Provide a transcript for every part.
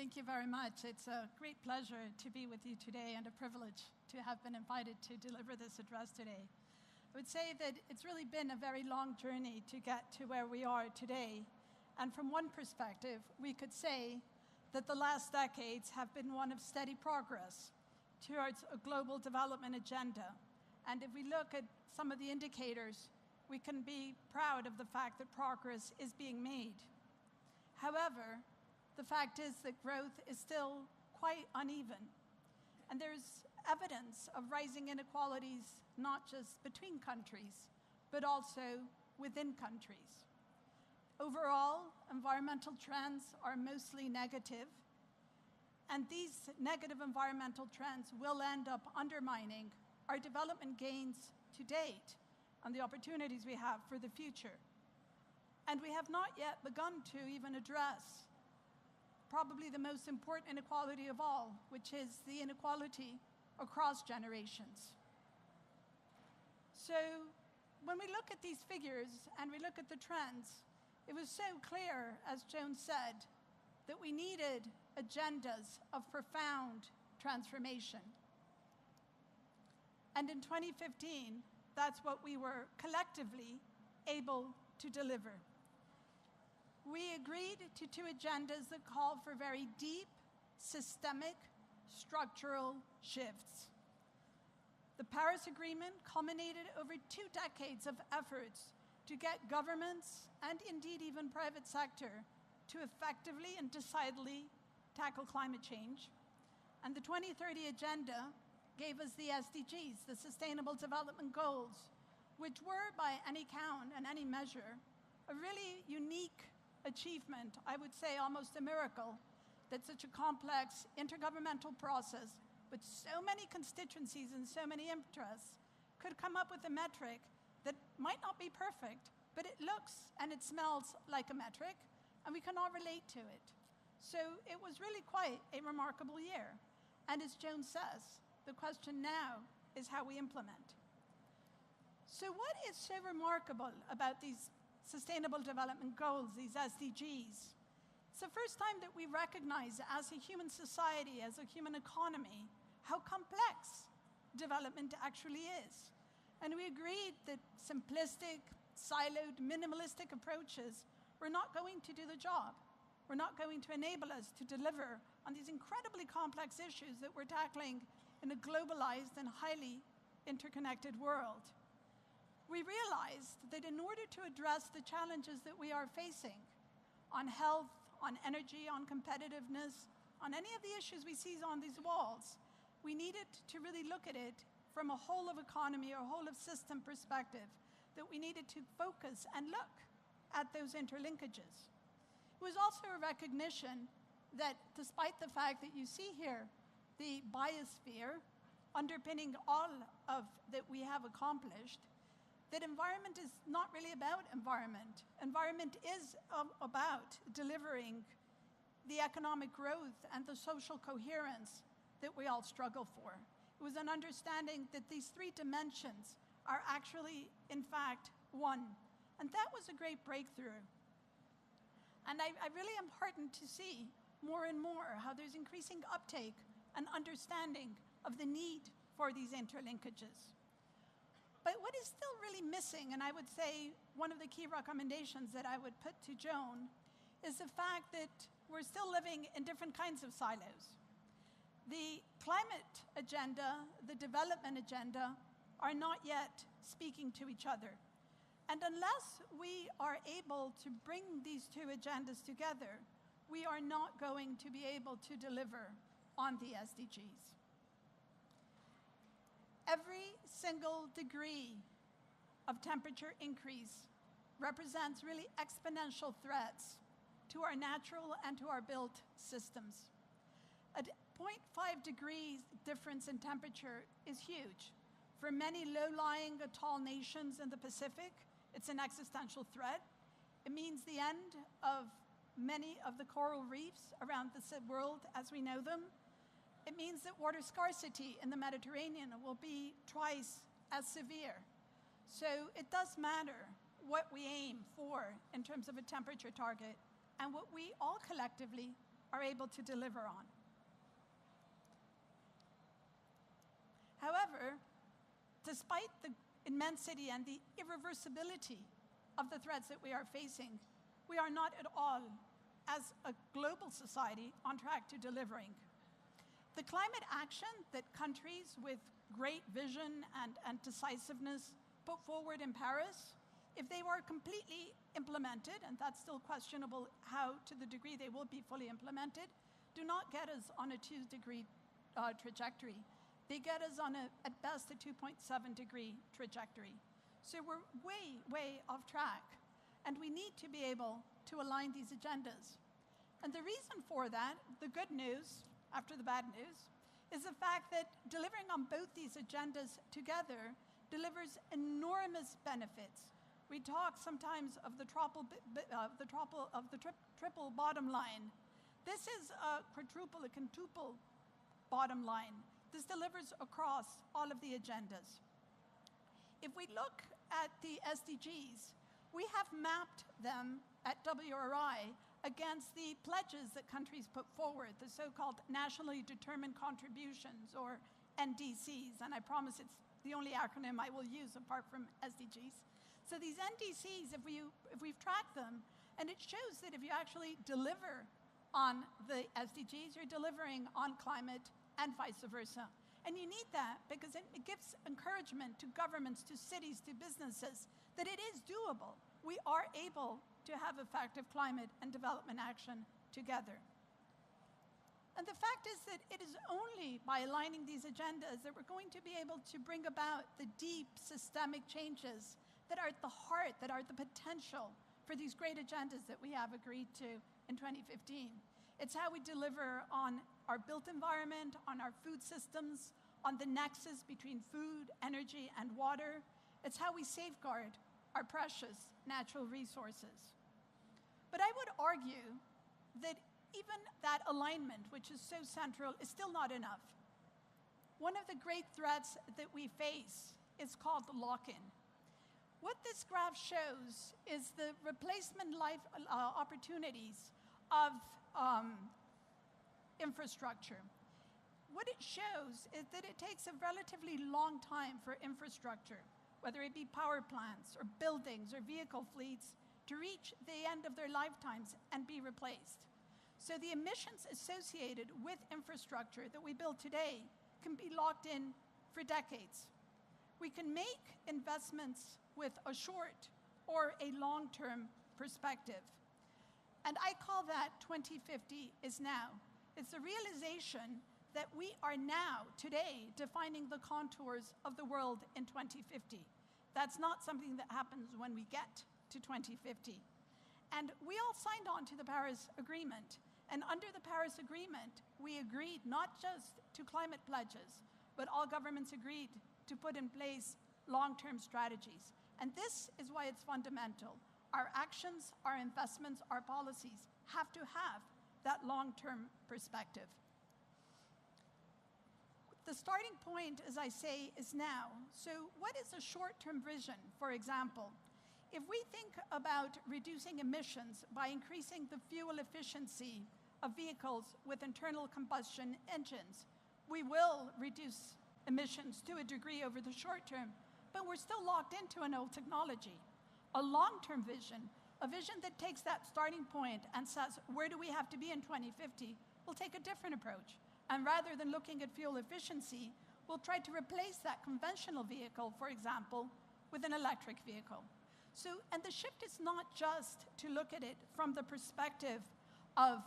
Thank you very much. It's a great pleasure to be with you today and a privilege to have been invited to deliver this address today. I would say that it's really been a very long journey to get to where we are today. And from one perspective, we could say that the last decades have been one of steady progress towards a global development agenda. And if we look at some of the indicators, we can be proud of the fact that progress is being made. However, the fact is that growth is still quite uneven. And there's evidence of rising inequalities, not just between countries, but also within countries. Overall, environmental trends are mostly negative, and these negative environmental trends will end up undermining our development gains to date and the opportunities we have for the future. And we have not yet begun to even address probably the most important inequality of all, which is the inequality across generations. So when we look at these figures and we look at the trends, it was so clear, as Joan said, that we needed agendas of profound transformation. And in 2015, that's what we were collectively able to deliver. We agreed to two agendas that call for very deep, systemic, structural shifts. The Paris Agreement culminated over 2 decades of efforts to get governments, and indeed even private sector, to effectively and decidedly tackle climate change. And the 2030 Agenda gave us the SDGs, the Sustainable Development Goals, which were, by any count and any measure, a really unique achievement, I would say almost a miracle, that such a complex intergovernmental process with so many constituencies and so many interests could come up with a metric that might not be perfect, but it looks and it smells like a metric, and we can all relate to it. So it was really quite a remarkable year. And as Joan says, the question now is how we implement. So what is so remarkable about these Sustainable Development Goals, these SDGs? It's the first time that we recognize as a human society, as a human economy, how complex development actually is. And we agreed that simplistic, siloed, minimalistic approaches were not going to do the job. Were not going to enable us to deliver on these incredibly complex issues that we're tackling in a globalized and highly interconnected world. We realized that in order to address the challenges that we are facing on health, on energy, on competitiveness, on any of the issues we see on these walls, we needed to really look at it from a whole of economy or whole of system perspective, that we needed to focus and look at those interlinkages. It was also a recognition that despite the fact that you see here the biosphere underpinning all of that we have accomplished, that environment is not really about environment. Environment is about delivering the economic growth and the social coherence that we all struggle for. It was an understanding that these 3 dimensions are actually, in fact, one. And that was a great breakthrough. And I really am heartened to see more and more how there's increasing uptake and understanding of the need for these interlinkages. But what is still really missing, and I would say one of the key recommendations that I would put to Joan, is the fact that we're still living in different kinds of silos. The climate agenda, the development agenda, are not yet speaking to each other. And unless we are able to bring these 2 agendas together, we are not going to be able to deliver on the SDGs. Every single degree of temperature increase represents really exponential threats to our natural and to our built systems. A 0.5 degrees difference in temperature is huge. For many low-lying atoll nations in the Pacific, it's an existential threat. It means the end of many of the coral reefs around the world as we know them. It means that water scarcity in the Mediterranean will be twice as severe. So it does matter what we aim for in terms of a temperature target and what we all collectively are able to deliver on. However, despite the immensity and the irreversibility of the threats that we are facing, we are not at all, as a global society, on track to delivering. The climate action that countries with great vision and decisiveness put forward in Paris, if they were completely implemented, and that's still questionable how, to the degree they will be fully implemented, do not get us on a 2-degree trajectory. They get us on, at best, a 2.7-degree trajectory. So we're way, way off track, and we need to be able to align these agendas. And the reason for that, the good news, after the bad news, is the fact that delivering on both these agendas together delivers enormous benefits. We talk sometimes of the triple bottom line. This is a quadruple, a quintuple bottom line. This delivers across all of the agendas. If we look at the SDGs, we have mapped them at WRI against the pledges that countries put forward, the so-called nationally determined contributions, or NDCs, and I promise it's the only acronym I will use apart from SDGs. So these NDCs, if we've tracked them, and it shows that if you actually deliver on the SDGs, you're delivering on climate and vice versa. And you need that because it gives encouragement to governments, to cities, to businesses, that it is doable. We are able to have effective climate and development action together. And the fact is that it is only by aligning these agendas that we're going to be able to bring about the deep systemic changes that are at the heart, that are the potential for these great agendas that we have agreed to in 2015. It's how we deliver on our built environment, on our food systems, on the nexus between food, energy, and water. It's how we safeguard our precious natural resources. But I would argue that even that alignment, which is so central, is still not enough. One of the great threats that we face is called the lock-in. What this graph shows is the replacement life opportunities of infrastructure. What it shows is that it takes a relatively long time for infrastructure, whether it be power plants or buildings or vehicle fleets, to reach the end of their lifetimes and be replaced. So the emissions associated with infrastructure that we build today can be locked in for decades. We can make investments with a short or a long-term perspective. And I call that 2050 is now. It's the realization that we are now, today, defining the contours of the world in 2050. That's not something that happens when we get to 2050. And we all signed on to the Paris Agreement. And under the Paris Agreement, we agreed not just to climate pledges, but all governments agreed to put in place long-term strategies. And this is why it's fundamental. Our actions, our investments, our policies have to have that long-term perspective. The starting point, as I say, is now. So what is a short-term vision, for example? If we think about reducing emissions by increasing the fuel efficiency of vehicles with internal combustion engines, we will reduce emissions to a degree over the short term, but we're still locked into an old technology. A long-term vision, a vision that takes that starting point and says, where do we have to be in 2050, will take a different approach. And rather than looking at fuel efficiency, we'll try to replace that conventional vehicle, for example, with an electric vehicle. So, and the shift is not just to look at it from the perspective of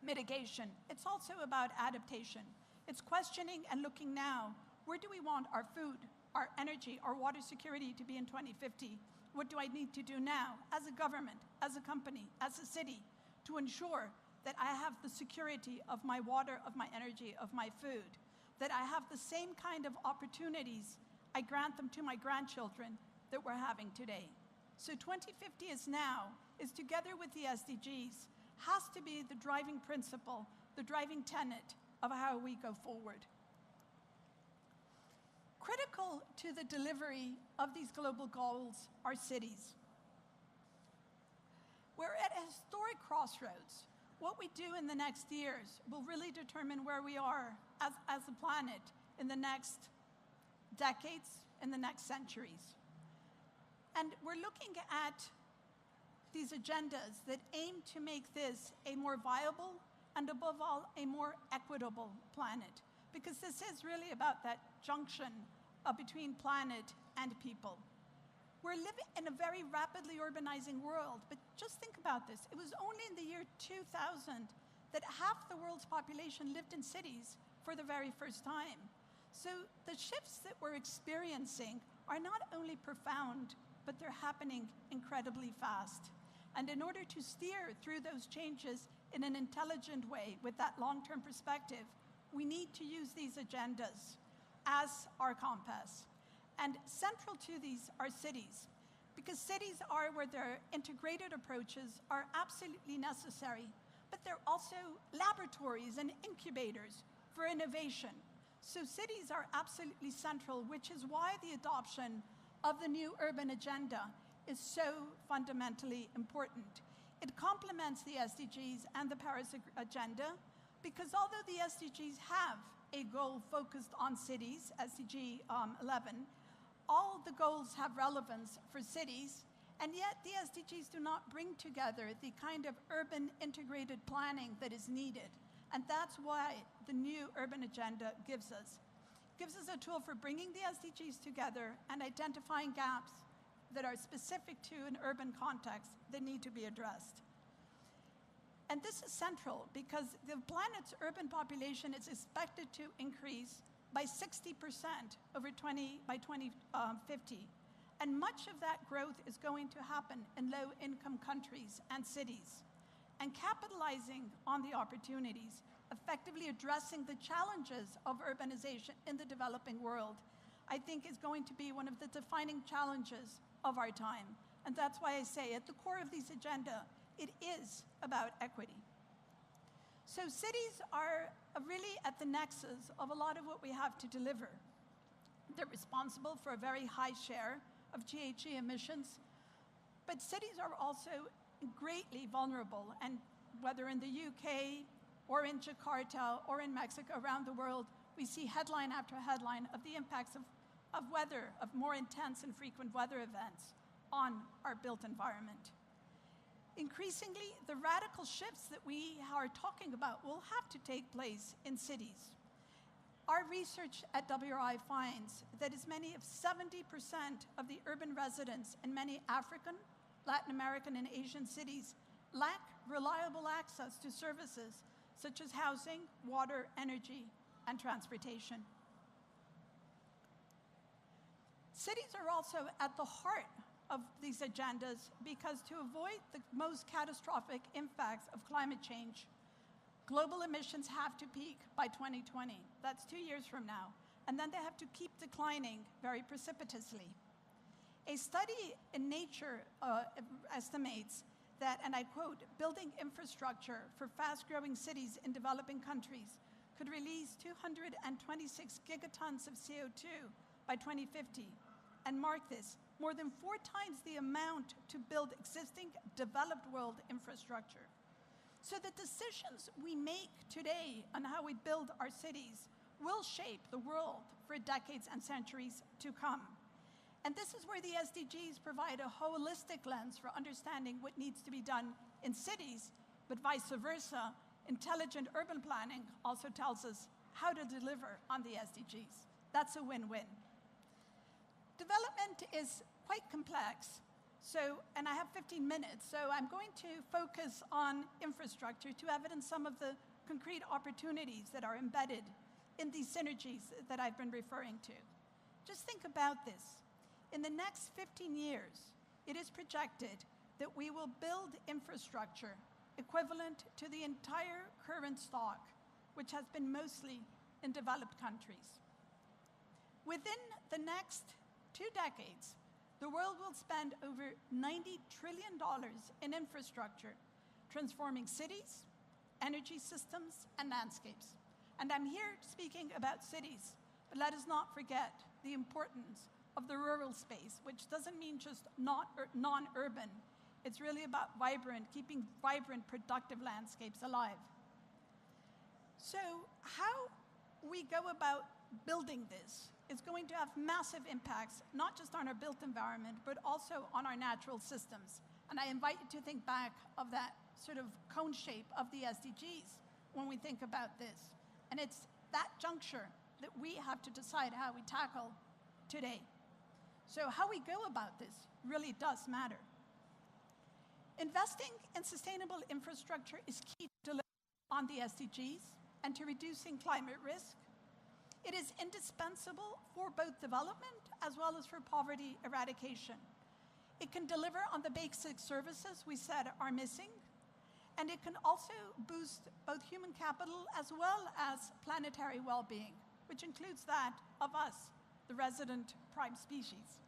mitigation. It's also about adaptation. It's questioning and looking now, where do we want our food, our energy, our water security to be in 2050? What do I need to do now as a government, as a company, as a city to ensure that I have the security of my water, of my energy, of my food, that I have the same kind of opportunities I grant them to my grandchildren that we're having today? So 2050 is now, is together with the SDGs, has to be the driving principle, the driving tenet of how we go forward. Critical to the delivery of these global goals are cities. We're at a historic crossroads. What we do in the next years will really determine where we are as a planet in the next decades, in the next centuries. And we're looking at these agendas that aim to make this a more viable and, above all, a more equitable planet. Because this is really about that junction between planet and people. We're living in a very rapidly urbanizing world, but just think about this. It was only in the year 2000 that half the world's population lived in cities for the very first time. So the shifts that we're experiencing are not only profound, but they're happening incredibly fast. And in order to steer through those changes in an intelligent way with that long-term perspective, we need to use these agendas as our compass. And central to these are cities, because cities are where their integrated approaches are absolutely necessary, but they're also laboratories and incubators for innovation. So cities are absolutely central, which is why the adoption of the new urban agenda is so fundamentally important. It complements the SDGs and the Paris Agenda, because although the SDGs have a goal focused on cities, SDG 11, all the goals have relevance for cities, and yet the SDGs do not bring together the kind of urban integrated planning that is needed. And that's why the new urban agenda gives us a tool for bringing the SDGs together and identifying gaps that are specific to an urban context that need to be addressed. And this is central because the planet's urban population is expected to increase by 60% by 2050. And much of that growth is going to happen in low-income countries and cities. And capitalizing on the opportunities, effectively addressing the challenges of urbanization in the developing world, I think is going to be one of the defining challenges of our time. And that's why I say at the core of this agenda, it is about equity. So cities are really at the nexus of a lot of what we have to deliver. They're responsible for a very high share of GHG emissions, but cities are also greatly vulnerable, and whether in the UK or in Jakarta or in Mexico, around the world, we see headline after headline of the impacts of weather, of more intense and frequent weather events on our built environment. Increasingly, the radical shifts that we are talking about will have to take place in cities. Our research at WRI finds that as many as 70% of the urban residents in many African, Latin American, and Asian cities lack reliable access to services such as housing, water, energy, and transportation. Cities are also at the heart of these agendas because to avoid the most catastrophic impacts of climate change, global emissions have to peak by 2020. That's 2 years from now. And then they have to keep declining very precipitously. A study in Nature estimates that, and I quote, building infrastructure for fast-growing cities in developing countries could release 226 gigatons of CO2 by 2050. And mark this, more than 4 times the amount to build existing developed world infrastructure. So the decisions we make today on how we build our cities will shape the world for decades and centuries to come. And this is where the SDGs provide a holistic lens for understanding what needs to be done in cities, but vice versa, intelligent urban planning also tells us how to deliver on the SDGs. That's a win-win. Development is quite complex, and I have 15 minutes, so I'm going to focus on infrastructure to evidence some of the concrete opportunities that are embedded in these synergies that I've been referring to. Just think about this. In the next 15 years, it is projected that we will build infrastructure equivalent to the entire current stock, which has been mostly in developed countries. Within the next 2 decades, the world will spend over $90 trillion in infrastructure, transforming cities, energy systems, and landscapes. And I'm here speaking about cities, but let us not forget the importance of the rural space, which doesn't mean just non-urban. It's really about keeping vibrant, productive landscapes alive. So how we go about building this is going to have massive impacts, not just on our built environment, but also on our natural systems. And I invite you to think back of that sort of cone shape of the SDGs when we think about this. And it's that juncture that we have to decide how we tackle today. So how we go about this really does matter. Investing in sustainable infrastructure is key to delivering on the SDGs and to reducing climate risk. It is indispensable for both development as well as for poverty eradication. It can deliver on the basic services we said are missing, and it can also boost both human capital as well as planetary well-being, which includes that of us, the resident prime species.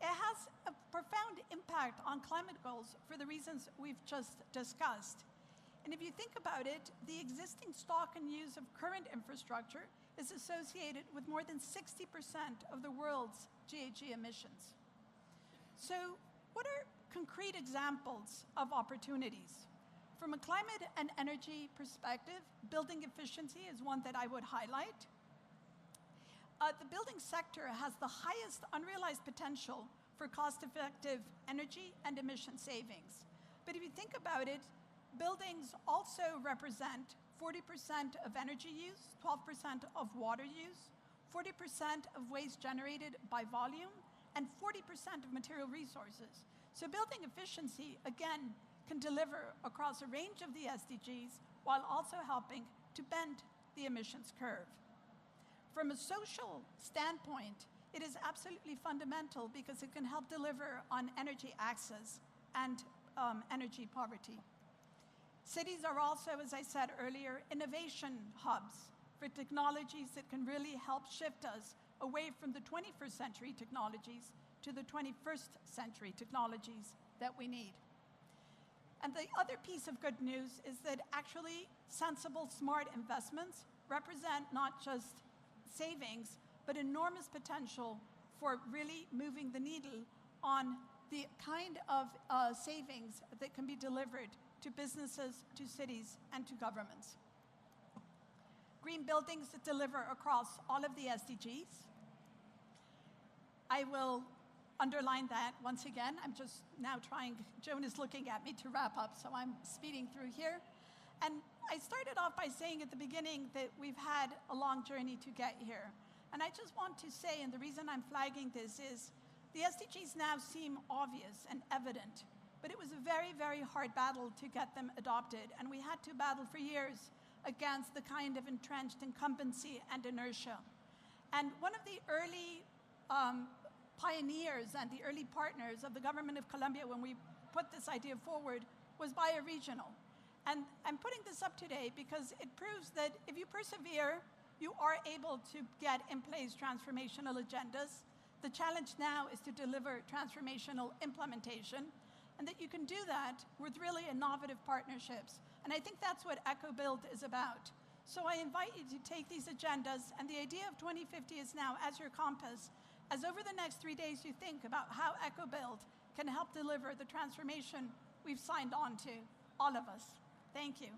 It has a profound impact on climate goals for the reasons we've just discussed. And if you think about it, the existing stock and use of current infrastructure is associated with more than 60% of the world's GHG emissions. So what are concrete examples of opportunities? From a climate and energy perspective, building efficiency is one that I would highlight. The building sector has the highest unrealized potential for cost-effective energy and emission savings. But if you think about it, buildings also represent 40% of energy use, 12% of water use, 40% of waste generated by volume, and 40% of material resources. So building efficiency, again, can deliver across a range of the SDGs while also helping to bend the emissions curve. From a social standpoint, it is absolutely fundamental because it can help deliver on energy access and energy poverty. Cities are also, as I said earlier, innovation hubs for technologies that can really help shift us away from the 21st century technologies to the 21st century technologies that we need. And the other piece of good news is that actually sensible, smart investments represent not just savings, but enormous potential for really moving the needle on the kind of savings that can be delivered to businesses, to cities, and to governments. Green buildings that deliver across all of the SDGs. I will underline that once again. I'm just now Joan is looking at me to wrap up, so I'm speeding through here. And I started off by saying at the beginning that we've had a long journey to get here. And I just want to say, and the reason I'm flagging this is, the SDGs now seem obvious and evident, but it was a very, very hard battle to get them adopted. And we had to battle for years against the kind of entrenched incumbency and inertia. And one of the early pioneers and the early partners of the government of Colombia when we put this idea forward was bioregional. And I'm putting this up today because it proves that if you persevere, you are able to get in place transformational agendas. The challenge now is to deliver transformational implementation, and that you can do that with really innovative partnerships. And I think that's what ecobuild is about. So I invite you to take these agendas, and the idea of 2050 is now as your compass, as over the next 3 days you think about how ecobuild can help deliver the transformation we've signed on to, all of us. Thank you.